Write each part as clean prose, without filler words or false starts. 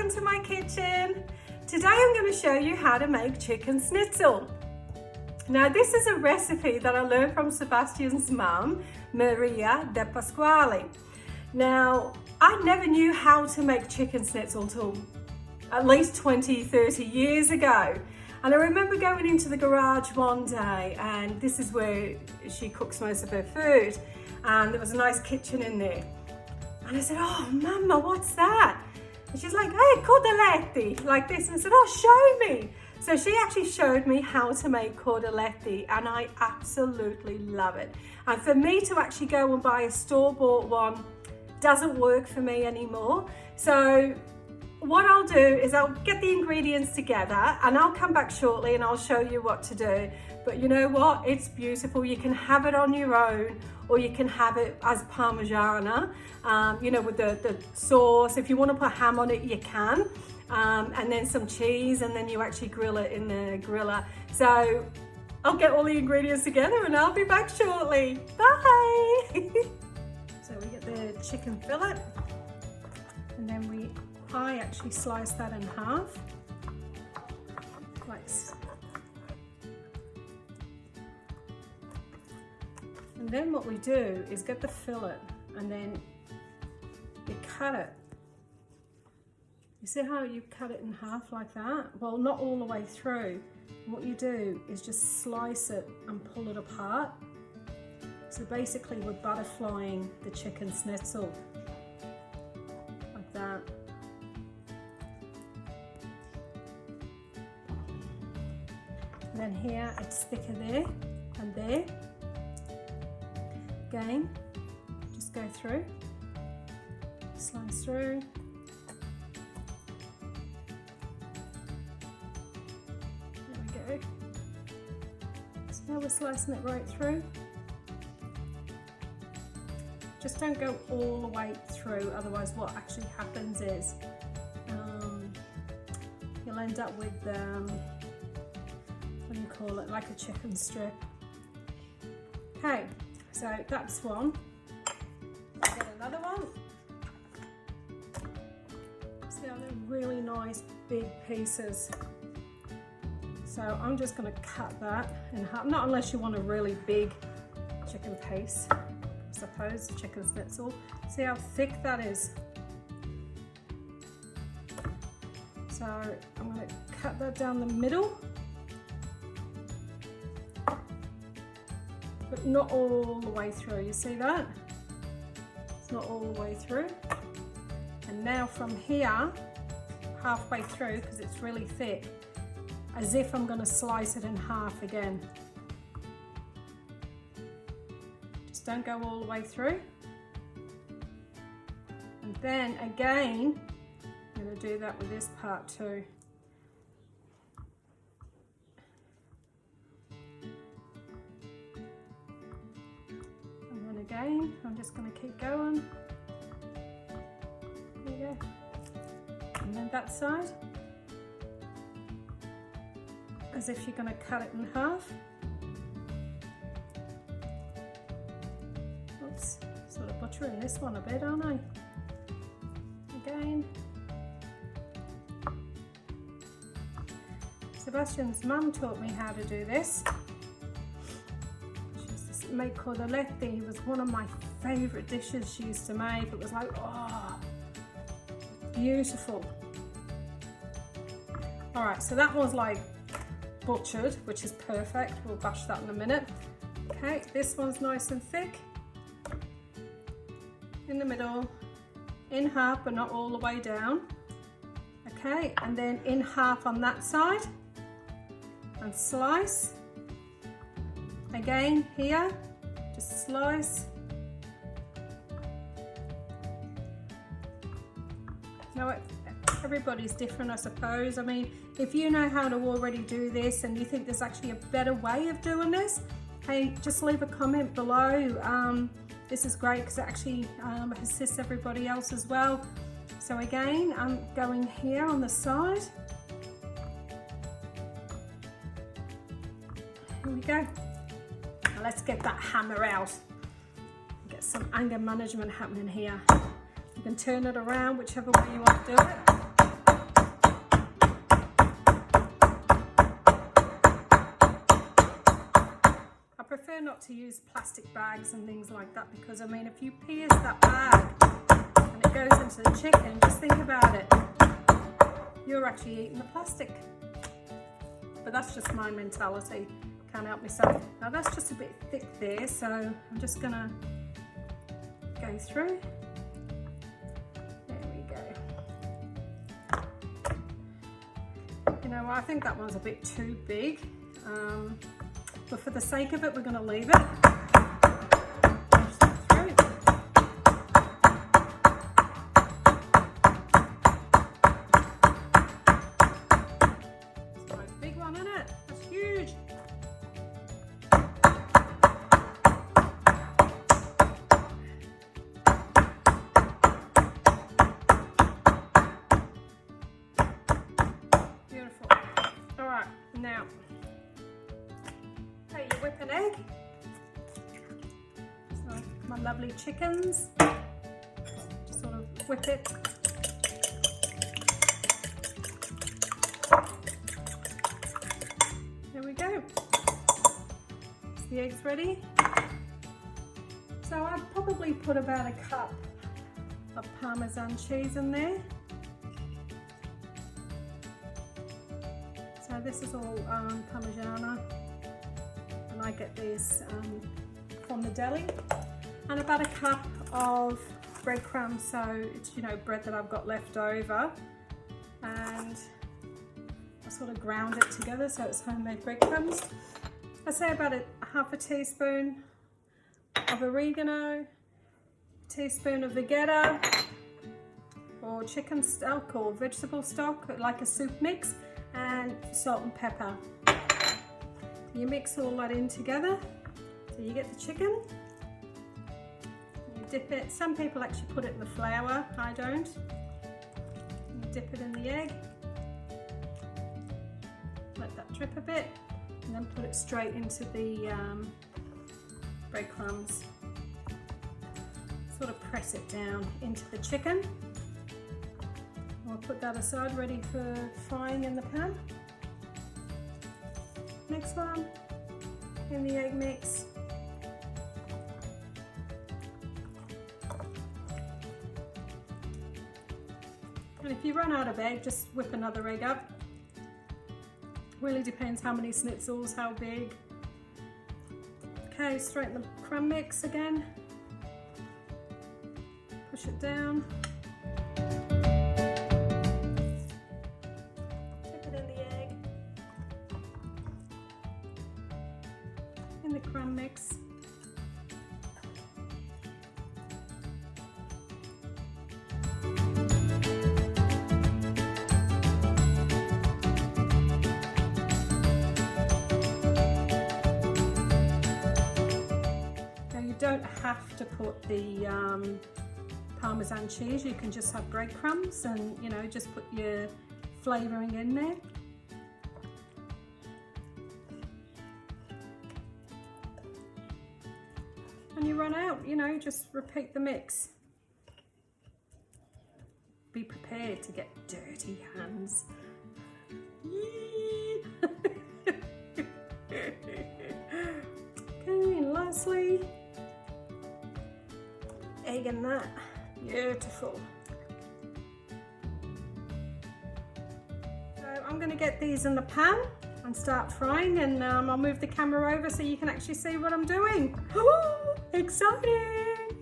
welcome to my kitchen. Today I'm going to show you how to make chicken schnitzel. Now this is a recipe that I learned from Sebastian's mum, Maria De Pasquale. Now I never knew how to make chicken schnitzel till at least 20-30 years ago. And I remember going into the garage one day, and this is where she cooks most of her food, and there was a nice kitchen in there. And I said, "Oh, Mama, what's that?" And she's like, "Hey, cordeletti," like this. And I said, "Oh, show me." So she actually showed me how to make cordeletti, and I absolutely love it. And for me to actually go and buy a store-bought one doesn't work for me anymore. So what I'll do is I'll get the ingredients together and I'll come back shortly and I'll show you what to do. But you know what? It's beautiful. You can have it on your own, or you can have it as Parmigiana, you know, with the sauce. If you want to put ham on it, you can. And then some cheese, and then you actually grill it in the griller. So I'll get all the ingredients together and I'll be back shortly. Bye! So we get the chicken fillet, and then I actually slice that in half, like so. And then what we do is get the fillet, and then you cut it. You see how you cut it in half like that? Well, not all the way through. What you do is just slice it and pull it apart. So basically we're butterflying the chicken schnitzel, like that. And then here it's thicker there and there. Again, just go through, slice through. There we go. So now we're slicing it right through. Just don't go all the way through, otherwise what actually happens is you'll end up with what do you call it, like a chicken strip. Okay, so that's one. I'll get another one. See how they're really nice big pieces. So I'm just going to cut that in half, not unless you want a really big chicken piece, I suppose, chicken schnitzel. See how thick that is? So I'm going to cut that down the middle, but not all the way through. You see that? It's not all the way through. And now from here, halfway through, because it's really thick, as if I'm going to slice it in half again. Just don't go all the way through. And then again, I'm going to do that with this part too. And then again, I'm just going to keep going. There you go. And then that side, as if you're going to cut it in half. Oops, sort of butchering this one a bit, aren't I? Again. Sebastian's mum taught me how to do this. She used to make cordeletti. It was one of my favourite dishes she used to make. It was like, oh, beautiful. Alright, so that one's like butchered, which is perfect. We'll bash that in a minute. Okay, this one's nice and thick. In the middle, in half but not all the way down. Okay, and then in half on that side. And slice. Again here, just slice. Now everybody's different, I suppose. I mean, if you know how to already do this and you think there's actually a better way of doing this, hey, just leave a comment below. This is great because it actually assists everybody else as well. So again, I'm going here on the side. Here we go. Now let's get that hammer out. Get some anger management happening here. You can turn it around whichever way you want to do it. prefer not to use plastic bags and things like that, because I mean, if you pierce that bag and it goes into the chicken, just think about it. You're actually eating the plastic. But that's just my mentality. Can't help myself. Now that's just a bit thick there, so I'm just gonna go through. There we go. You know, I think that one's a bit too big. But for the sake of it, we're going to leave it. It's quite a big one, isn't it? That's huge. Beautiful. All right, now. Okay, you whip an egg. So my lovely chickens, just sort of whip it. There we go. Is the eggs ready? So I'd probably put about a cup of Parmesan cheese in there. So this is all Parmigiana. And I get these from the deli, and about a cup of breadcrumbs, so it's, you know, bread that I've got left over, and I sort of ground it together so it's homemade breadcrumbs. I say about half a teaspoon of oregano, a teaspoon of vegeta or chicken stock or vegetable stock, like a soup mix, and salt and pepper. You mix all that in together, so you get the chicken, you dip it. Some people actually put it in the flour, I don't. You dip it in the egg, let that drip a bit, and then put it straight into the breadcrumbs. Sort of press it down into the chicken. I'll put that aside, ready for frying in the pan. Next one, in the egg mix. And if you run out of egg, just whip another egg up. Really depends how many schnitzels, how big. Okay, straight in the crumb mix again. Push it down. In the crumb mix. Now you don't have to put the Parmesan cheese, you can just have breadcrumbs and, you know, just put your flavouring in there. And you run out, you know, just repeat the mix. Be prepared to get dirty hands. Okay, and lastly, egg in that. Beautiful. So I'm going to get these in the pan and start frying, and I'll move the camera over so you can actually see what I'm doing. Oh, exciting!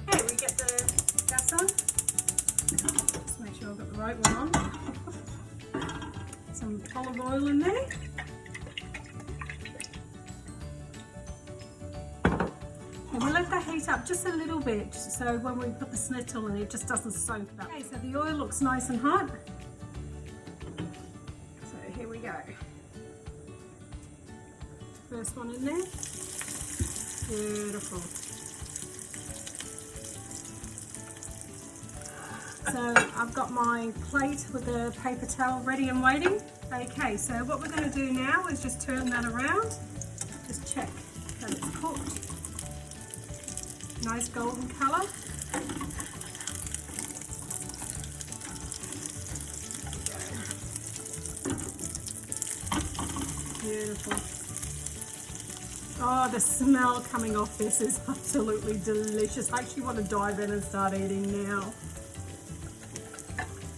Okay, we get the gas on. Just make sure I've got the right one on. Some olive oil in there. And we'll let that heat up just a little bit, so when we put the schnitzel in, it just doesn't soak it up. Okay, so the oil looks nice and hot. So here we go. First one in there. Beautiful. So I've got my plate with the paper towel ready and waiting. Okay, so what we're going to do now is just turn that around. Just check that it's cooked. Nice golden colour. Beautiful. Oh, the smell coming off this is absolutely delicious. I actually want to dive in and start eating now.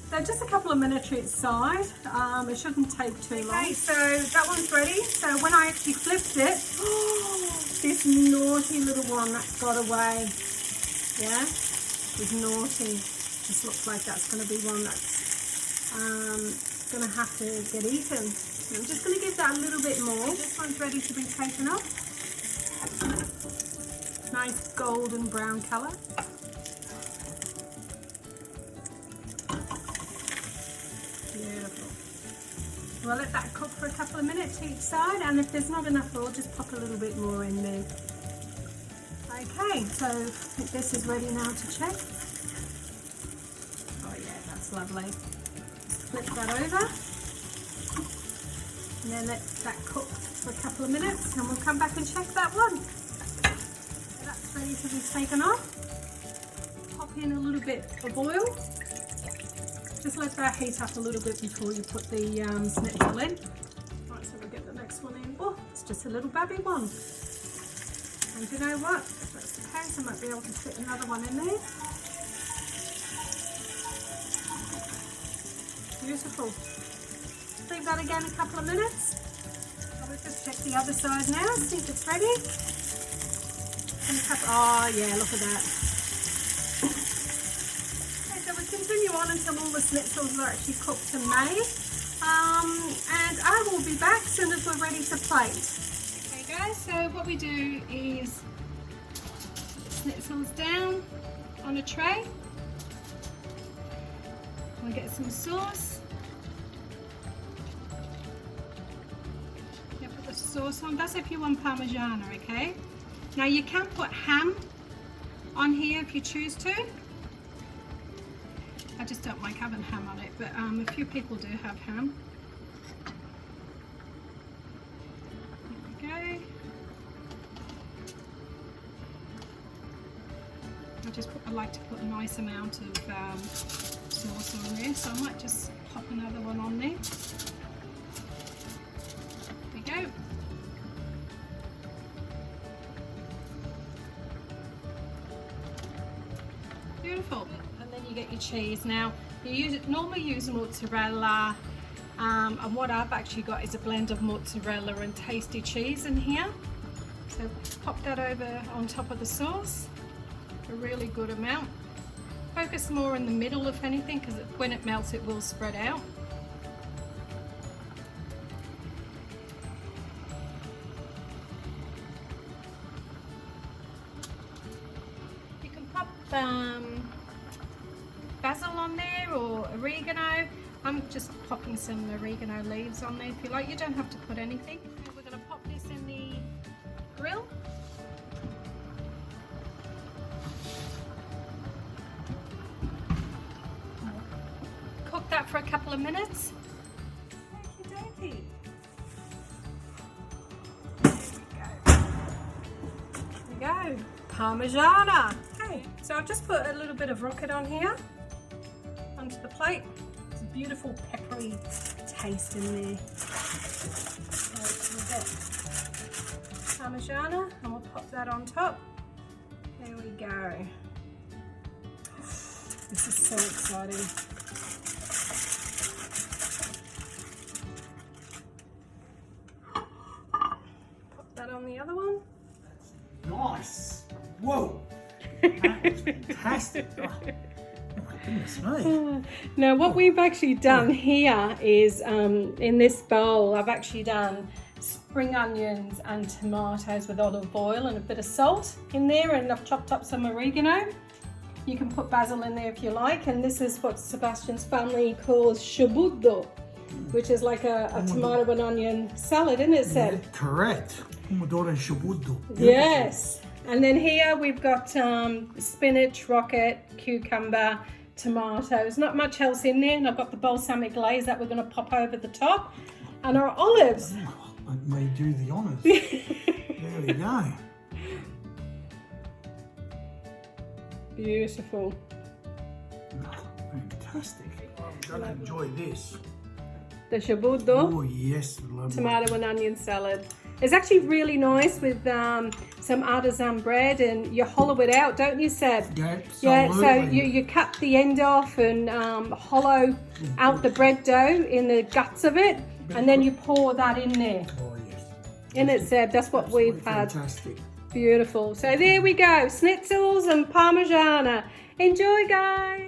So just a couple of minutes each side. It shouldn't take too long. Okay, so that one's ready. So when I actually flipped it, this naughty little one that got away. Yeah, was naughty. Just looks like that's going to be one that's going to have to get eaten. I'm just going to give that a little bit more. This one's ready to be taken off. Nice golden brown colour. Beautiful. We'll let that cook for a couple of minutes each side, and if there's not enough oil, just pop a little bit more in there. Okay, so I think this is ready now to check. Oh yeah, that's lovely. Just flip that over, and then let that cook for a couple of minutes, and we'll come back and check that one. So that's ready to be taken off. Pop in a little bit of oil. Just let that heat up a little bit before you put the schnitzel in. Right, so we'll get the next one in. Oh, it's just a little baby one. And you know what? If that's the case, I might be able to fit another one in there. Beautiful. Leave that again a couple of minutes. I will just check the other side now, see if it's ready. Oh yeah, look at that. Continue on until all the schnitzels are actually cooked and made, and I will be back as soon as we're ready to plate. Okay guys, so what we do is put the schnitzels down on a tray. We'll get some sauce. Yeah, put the sauce on. That's if you want Parmigiana, okay? Now you can put ham on here if you choose to. I just don't like having ham on it, but a few people do have ham. There we go. I like to put a nice amount of sauce on there, so I might just pop another one on there. There we go. Beautiful. And then you get your cheese. Now you normally use mozzarella, and what I've actually got is a blend of mozzarella and tasty cheese in here. So pop that over on top of the sauce, a really good amount. Focus more in the middle if anything, because when it melts it will spread out. You can pop basil on there or oregano. I'm just popping some oregano leaves on there if you like. You don't have to put anything. We're going to pop this in the grill. Cook that for a couple of minutes. Okey-dokey. There we go. Parmigiana. Okay, so I've just put a little bit of rocket on here onto the plate. It's a beautiful peppery taste in there. So we'll get Parmigiana and we'll pop that on top. There we go. This is so exciting. Pop that on the other one. Nice. Whoa. That was fantastic. Oh, my goodness me. Now what we've actually done here is in this bowl I've actually done spring onions and tomatoes with olive oil and a bit of salt in there, and I've chopped up some oregano. You can put basil in there if you like, and this is what Sebastian's family calls sciabodo, which is like a tomato and onion salad, isn't it, Seb? Yeah, correct. Pomodoro and sciabodo. Yes. And then here we've got spinach, rocket, cucumber, tomatoes, not much else in there. And I've got the balsamic glaze that we're going to pop over the top. And our olives. Oh, let me do the honours. There we go. Beautiful. Oh, fantastic. I'm going to enjoy this. The sciabodo. Oh yes. Lovely. Tomato and onion salad. It's actually really nice with some artisan bread, and you hollow it out, don't you, Seb? Yeah, Yeah, so absolutely. you cut the end off and hollow out the bread dough in the guts of it, and then you pour that in there. Oh, yes. In it, Seb, that's what we've had. Fantastic. Beautiful. So there we go, schnitzels and Parmigiana. Enjoy, guys.